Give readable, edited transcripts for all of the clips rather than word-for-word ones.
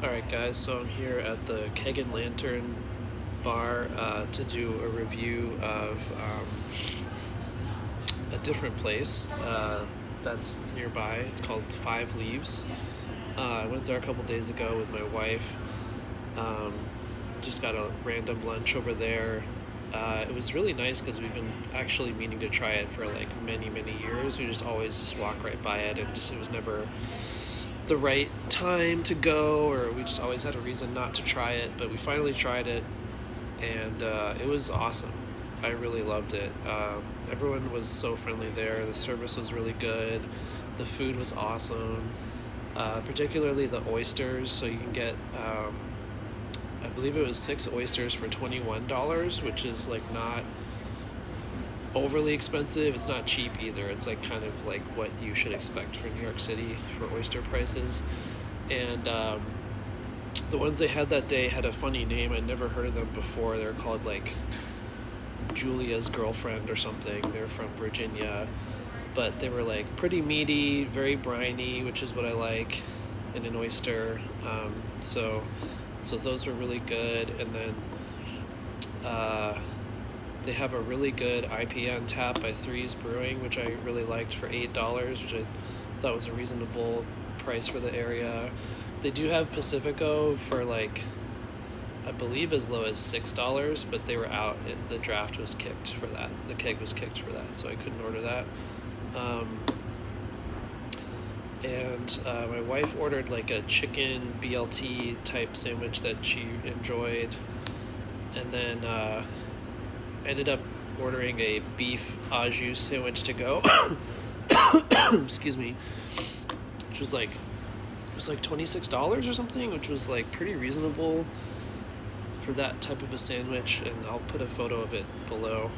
Alright guys, so I'm here at the Keg and Lantern bar to do a review of a different place that's nearby. It's called Five Leaves. I went there a couple days ago with my wife. Um, just got a random lunch over there. It was really nice because we've been actually meaning to try it for like many years. We just always just walk right by it, and it was never the right time to go, or we just always had a reason not to try it, but we finally tried it, and it was awesome. I really loved it. Everyone was so friendly there. The service was really good. The food was awesome, particularly the oysters. So you can get, I believe it was 6 oysters for $21, which is like not overly expensive. It's not cheap either. It's like kind of like what you should expect for New York City for oyster prices. And the ones they had that day had a funny name. I'd never heard of them before. They were called like Julia's Girlfriend or something. They're from Virginia, but they were like pretty meaty, very briny, which is what I like in an oyster. So those were really good. And then they have a really good IPA on tap by Threes Brewing, which I really liked, for $8, which I thought was a reasonable price for the area. They do have Pacifico for like, I believe as low as $6, but they were out. The draft was kicked for that. The keg was kicked for that, so I couldn't order that. And my wife ordered like a chicken BLT type sandwich that she enjoyed, and then ended up ordering a beef au jus sandwich to go. Excuse me. Which was like, it was like $26 or something, which was like pretty reasonable for that type of a sandwich, and I'll put a photo of it below.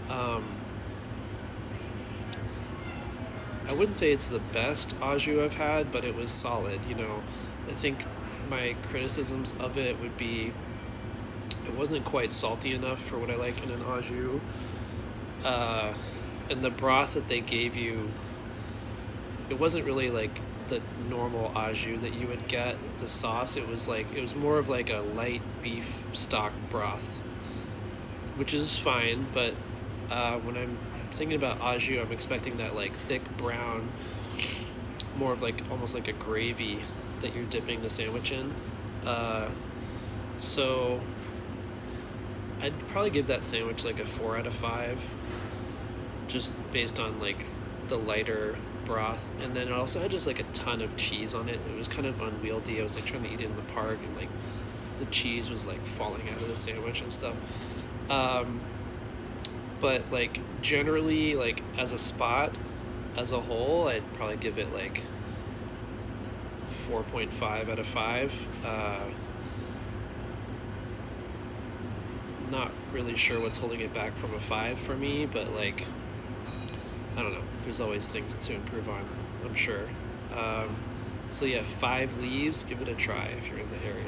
I wouldn't say it's the best au jus I've had, but it was solid. I think my criticisms of it would be it wasn't quite salty enough for what I like in an au jus. And the broth that they gave you, it wasn't really like the normal au jus that you would get. The sauce, it was more of like a light beef stock broth, which is fine, but when I'm thinking about au jus, I'm expecting that like thick brown, more of like almost like a gravy that you're dipping the sandwich in. So I'd probably give that sandwich like a 4 out of 5, just based on like the lighter broth. And then it also had just like a ton of cheese on it. It was kind of unwieldy. I was like trying to eat it in the park, and like the cheese was like falling out of the sandwich and stuff. But like generally, like as a spot, as a whole, I'd probably give it like 4.5 out of 5. Not really sure what's holding it back from a 5 for me, but like, I don't know. There's always things to improve on, I'm sure. So yeah, 5 Leaves. Give it a try if you're in the area.